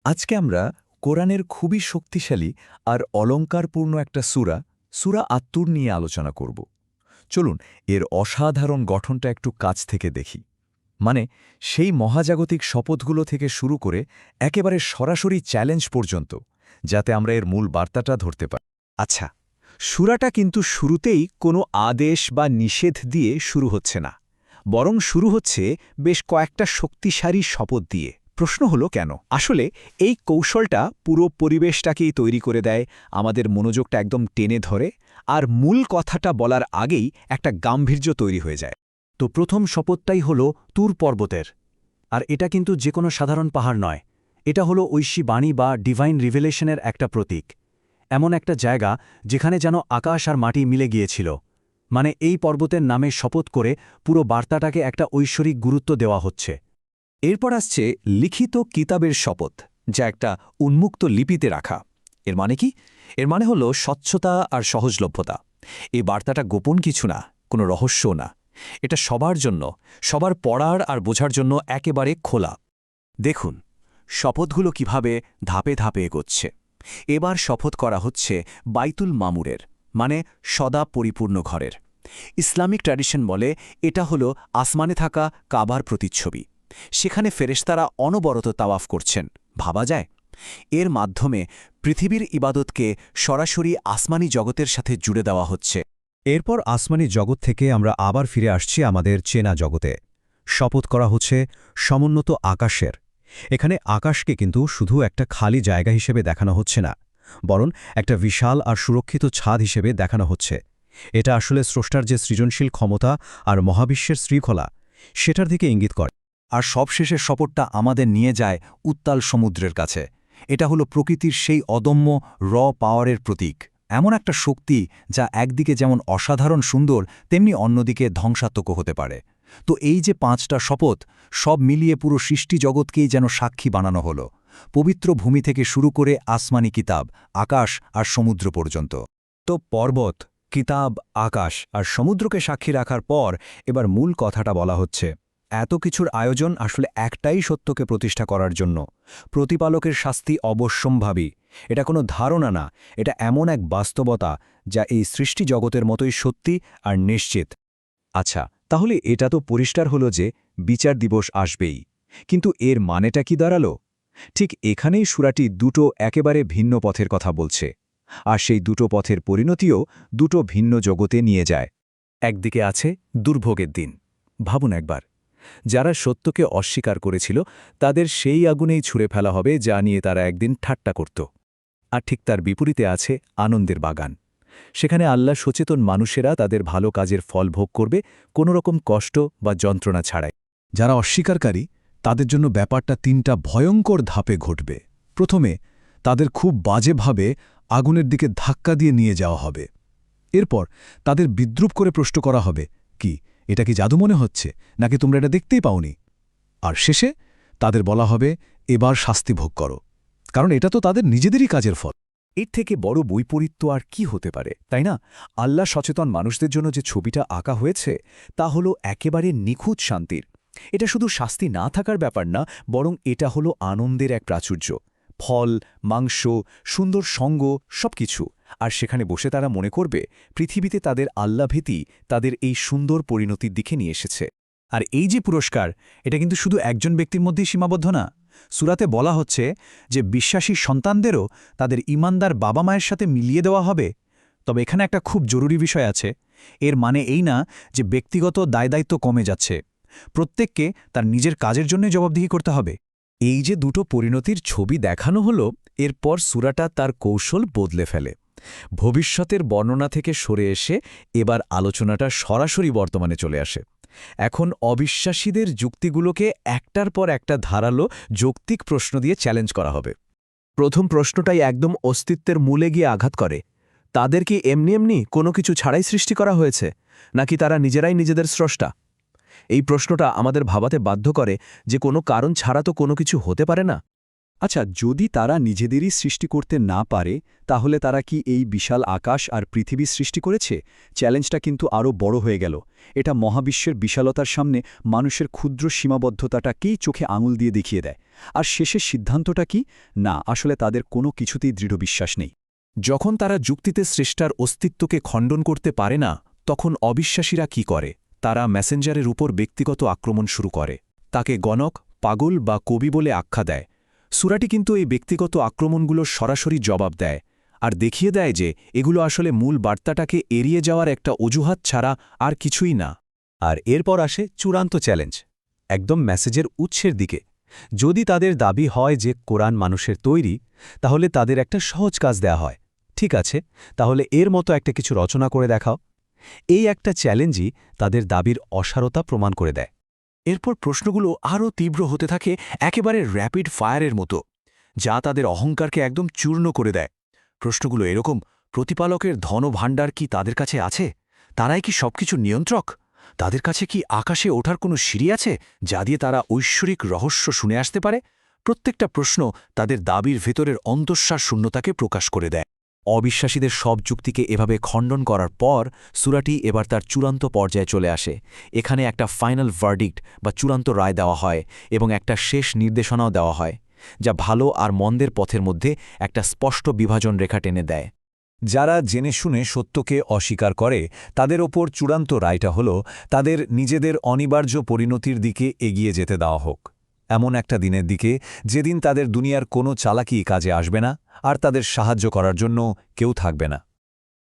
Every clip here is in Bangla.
আজকে আমরা কোরআনের খুবই শক্তিশালী আর অলংকারপূর্ণ একটা সূরা আত্তুর নিয়ে আলোচনা করব। চলুন এর অসাধারণ গঠনটা একটু কাছ থেকে দেখি। মানে সেই মহাজাগতিক শপথগুলো থেকে শুরু করে একেবারে সরাসরি চ্যালেঞ্জ পর্যন্ত, যাতে আমরা এর মূল বার্তাটা ধরতে পারি। আচ্ছা, সূরাটা কিন্তু শুরুতেই কোনো আদেশ বা নিষেধ দিয়ে শুরু হচ্ছে না, বরং শুরু হচ্ছে বেশ কয়েকটা শক্তিশালী শপথ দিয়ে। প্রশ্ন হলো কেন? আসলে এই কৌশলটা পুরো পরিবেশটাকেই তৈরি করে দেয়, আমাদের মনোযোগটা একদম টেনে ধরে, আর মূল কথাটা বলার আগেই একটা গাম্ভীর্য তৈরি হয়ে যায়। তো প্রথম শপথটাই হল তুর পর্বতের। আর এটা কিন্তু যে কোনো সাধারণ পাহাড় নয়, এটা হলো ঐশী বাণী বা ডিভাইন রিভেলেশনের একটা প্রতীক। এমন একটা জায়গা যেখানে যেন আকাশ আর মাটি মিলে গিয়েছিল। মানে এই পর্বতের নামে শপথ করে পুরো বার্তাটাকে একটা ঐশ্বরিক গুরুত্ব দেওয়া হচ্ছে। এরপর আসছে লিখিত কিতাবের শপথ, যা একটা উন্মুক্ত লিপিতে রাখা। এর মানে কি? এর মানে হলো স্বচ্ছতা আর সহজলভ্যতা। এই বার্তাটা গোপন কিছু না, কোনো রহস্যও না। এটা সবার জন্য, সবার পড়ার আর বোঝার জন্য একেবারে খোলা। দেখুন শপথগুলো কিভাবে ধাপে ধাপে এগোচ্ছে। এবার শপথ করা হচ্ছে বাইতুল মামুরের, মানে সদা পরিপূর্ণ ঘরের। ইসলামিক ট্র্যাডিশন বলে এটা হলো আসমানে থাকা কাবার প্রতিচ্ছবি। সেখানে ফেরেশতারা অনবরত তাওয়াফ করছেন, ভাবা যায়? এর মাধ্যমে পৃথিবীর ইবাদতকে সরাসরি আসমানি জগতের সাথে জুড়ে দেওয়া হচ্ছে। এরপর আসমানি জগৎ থেকে আমরা আবার ফিরে আসছি আমাদের চেনা জগতে। শপথ করা হচ্ছে সমুন্নত আকাশের। এখানে আকাশকে কিন্তু শুধু একটা খালি জায়গা হিসেবে দেখানো হচ্ছে না, বরং একটা বিশাল আর সুরক্ষিত ছাদ হিসেবে দেখানো হচ্ছে। এটা আসলে স্রষ্টার যে সৃজনশীল ক্ষমতা আর মহাবিশ্বের শৃঙ্খলা, সেটার দিকে ইঙ্গিত করে। আর সবশেষের শপথটা আমাদের নিয়ে যায় উত্তাল সমুদ্রের কাছে। এটা হলো প্রকৃতির সেই অদম্য পাওয়ারের প্রতীক, এমন একটা শক্তি যা একদিকে যেমন অসাধারণ সুন্দর, তেমনি অন্যদিকে ধ্বংসাত্মক হতে পারে। তো এই যে 5টা শপথ, সব মিলিয়ে পুরো সৃষ্টি জগৎকেই যেন সাক্ষী বানানো হলো, পবিত্র ভূমি থেকে শুরু করে আসমানি কিতাব, আকাশ আর সমুদ্র পর্যন্ত। তো পর্বত, কিতাব, আকাশ আর সমুদ্রকে সাক্ষী রাখার পর এবার মূল কথাটা বলা হচ্ছে। এত কিছুর আয়োজন আসলে একটাই সত্যকে প্রতিষ্ঠা করার জন্য। প্রতিপালকের শাস্তি অবশ্যম্ভাবী। এটা কোনো ধারণা না, এটা এমন এক বাস্তবতা যা এই সৃষ্টি জগতের মতোই সত্যি আর নিশ্চিত। আচ্ছা, তাহলে এটা তো পরিষ্কার হলো যে বিচার দিবস আসবেই, কিন্তু এর মানেটা কি দাঁড়ালো? ঠিক এখানেই সূরাটি দুটো একেবারে ভিন্ন পথের কথা বলছে, আর সেই দুটো পথের পরিণতিও দুটো ভিন্ন জগতে নিয়ে যায়। একদিকে আছে দুর্ভোগের দিন। ভাবুন একবার, যারা সত্যকে অস্বীকার করেছিল তাদের সেই আগুনেই ছুঁড়ে ফেলা হবে যা নিয়ে তারা একদিন ঠাট্টা করত। আর ঠিক তার বিপরীতে আছে আনন্দের বাগান। সেখানে আল্লাহ সচেতন মানুষেরা তাদের ভালো কাজের ফল ভোগ করবে, কোনো রকম কষ্ট বা যন্ত্রণা ছাড়াই। যারা অস্বীকারী তাদের জন্য ব্যাপারটা 3টা ভয়ঙ্কর ধাপে ঘটবে। প্রথমে তাদের খুব বাজেভাবে আগুনের দিকে ধাক্কা দিয়ে নিয়ে যাওয়া হবে। এরপর তাদের বিদ্রুপ করে প্রশ্ন করা হবে, কি এটা কি জাদু মনে হচ্ছে, নাকি তোমরা এটা দেখতেই পাওনি? আর শেষে তাদের বলা হবে, এবার শাস্তি ভোগ করো, কারণ এটা তো তাদের নিজেদেরই কাজের ফল। এর থেকে বড় বৈপরীত্য আর কি হতে পারে, তাই না? আল্লাহ সচেতন মানুষদের জন্য যে ছবিটা আঁকা হয়েছে তা হলো একেবারে নিখুঁত শান্তির। এটা শুধু শাস্তি না থাকার ব্যাপার না, বরং এটা হলো আনন্দের এক প্রাচুর্য। ফল, মাংস, সুন্দর সঙ্গ, সবকিছু। আর সেখানে বসে তারা মনে করবে পৃথিবীতে তাদের আল্লাভীতি তাদের এই সুন্দর পরিণতির দিকে নিয়ে এসেছে। আর এই যে পুরস্কার, এটা কিন্তু শুধু একজন ব্যক্তির মধ্যেই সীমাবদ্ধ না। সূরাতে বলা হচ্ছে যে বিশ্বাসী সন্তানদেরও তাদের ঈমানদার বাবা মায়ের সাথে মিলিয়ে দেওয়া হবে। তবে এখানে একটা খুব জরুরি বিষয় আছে। এর মানে এই না যে ব্যক্তিগত দায়দায়িত্ব কমে যাচ্ছে। প্রত্যেককে তার নিজের কাজের জন্য জবাবদিহি করতে হবে। এই যে দুটো পরিণতির ছবি দেখানো হলো, এরপর সূরাটা তার কৌশল বদলে ফেলে। ভবিষ্যতের বর্ণনা থেকে সরে এসে এবার আলোচনাটা সরাসরি বর্তমানে চলে আসে। এখন অবিশ্বাসীদের যুক্তিগুলোকে একটার পর একটা ধারালো যৌক্তিক প্রশ্ন দিয়ে চ্যালেঞ্জ করা হবে। প্রথম প্রশ্নটাই একদম অস্তিত্বের মূলে গিয়ে আঘাত করে। তাদের কি এমনি এমনি কোনো কিছু ছাড়াই সৃষ্টি করা হয়েছে, নাকি তারা নিজেরাই নিজেদের স্রষ্টা? এই প্রশ্নটা আমাদের ভাবাতে বাধ্য করে যে কোনো কারণ ছাড়া তো কোনো কিছু হতে পারে না। আচ্ছা, যদি তারা নিজেদেরই সৃষ্টি করতে না পারে তাহলে তারা কি এই বিশাল আকাশ আর পৃথিবী সৃষ্টি করেছে? চ্যালেঞ্জটা কিন্তু আরও বড় হয়ে গেল। এটা মহাবিশ্বের বিশালতার সামনে মানুষের ক্ষুদ্র সীমাবদ্ধতাটাকেই চোখে আঙুল দিয়ে দেখিয়ে দেয়। আর শেষের সিদ্ধান্তটা কি? না, আসলে তাদের কোনো কিছুতেই দৃঢ় বিশ্বাস নেই। যখন তারা যুক্তিতে স্রষ্টার অস্তিত্বকে খণ্ডন করতে পারে না, তখন অবিশ্বাসীরা কি করে? তারা মেসেঞ্জারের উপর ব্যক্তিগত আক্রমণ শুরু করে। তাকে গণক, পাগল বা কবি বলে আখ্যা দেয়। সূরাটি কিন্তু এই ব্যক্তিগত আক্রমণগুলোর সরাসরি জবাব দেয় আর দেখিয়ে দেয় যে এগুলো আসলে মূল বার্তাটাকে এড়িয়ে যাওয়ার একটা অজুহাত ছাড়া আর কিছুই না। আর এরপর আসে চূড়ান্ত চ্যালেঞ্জ, একদম মেসেজের উৎসের দিকে। যদি তাদের দাবি হয় যে কোরআন মানুষের তৈরি, তাহলে তাদের একটা সহজ কাজ দেয়া হয়। ঠিক আছে, তাহলে এর মতো একটা কিছু রচনা করে দেখাও। এই একটা চ্যালেঞ্জই তাদের দাবির অসারতা প্রমাণ করে দেয়। এরপর প্রশ্নগুলো আরও তীব্র হতে থাকে, একেবারে র্যাপিড ফায়ারের মতো, যা তাদের অহংকারকে একদম চূর্ণ করে দেয়। প্রশ্নগুলো এরকম: প্রতিপালকের ধনভাণ্ডার কি তাদের কাছে আছে? তারাই কি সবকিছু নিয়ন্ত্রক? তাদের কাছে কি আকাশে ওঠার কোনো সিঁড়ি আছে যা দিয়ে তারা ঐশ্বরিক রহস্য শুনে আসতে পারে? প্রত্যেকটা প্রশ্ন তাদের দাবির ভেতরের অন্তঃসার শূন্যতাকে প্রকাশ করে দেয়। অবিশ্বাসীদের সব যুক্তিকে এভাবে খণ্ডন করার পর সূরাটি এবার তার চূড়ান্ত পর্যায়ে চলে আসে। এখানে একটা ফাইনাল ভার্ডিক্ট বা চূড়ান্ত রায় দেওয়া হয় এবং একটা শেষ নির্দেশনাও দেওয়া হয়, যা ভালো আর মন্দের পথের মধ্যে একটা স্পষ্ট বিভাজন রেখা টেনে দেয়। যারা জেনে শুনে সত্যকে অস্বীকার করে তাদের ওপর চূড়ান্ত রায়টা হল তাদের নিজেদের অনিবার্য পরিণতির দিকে এগিয়ে যেতে দেওয়া হোক, এমন একটা দিনের দিকে যেদিন তাদের দুনিয়ার কোনো চালাকি কাজে আসবে না আর তাদের সাহায্য করার জন্য কেউ থাকবে না।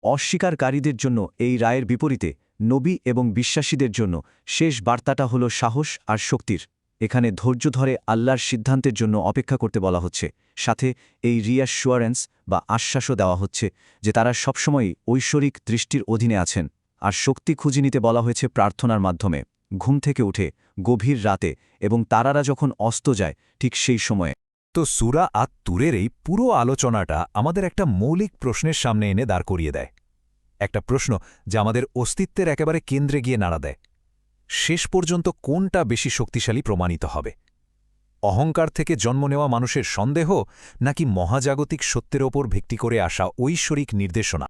অস্বীকারীদের জন্য এই রায়ের বিপরীতে নবী এবং বিশ্বাসীদের জন্য শেষ বার্তাটা হল সাহস আর শক্তির। এখানে ধৈর্য ধরে আল্লাহর সিদ্ধান্তের জন্য অপেক্ষা করতে বলা হচ্ছে, সাথে এই রিঅ্যাসুয়ারেন্স বা আশ্বাসও দেওয়া হচ্ছে যে তারা সবসময়ই ঐশ্বরিক দৃষ্টির অধীনে আছেন। আর শক্তি খুঁজে নিতে বলা হয়েছে প্রার্থনার মাধ্যমে, ঘুম থেকে উঠে, গভীর রাতে এবং তারারা যখন অস্ত যায় ঠিক সেই সময়ে। তো সূরা আত-তুরের এই পুরো আলোচনাটা আমাদের একটা মৌলিক প্রশ্নের সামনে এনে দাঁড় করিয়ে দেয়। একটা প্রশ্ন যা আমাদের অস্তিত্বের একেবারে কেন্দ্রে গিয়ে নাড়া দেয়। শেষ পর্যন্ত কোনটা বেশি শক্তিশালী প্রমাণিত হবে? অহংকার থেকে জন্ম নেওয়া মানুষের সন্দেহ, নাকি মহাজাগতিক সত্যের ওপর ভিত্তি করে আসা ঐশ্বরিক নির্দেশনা?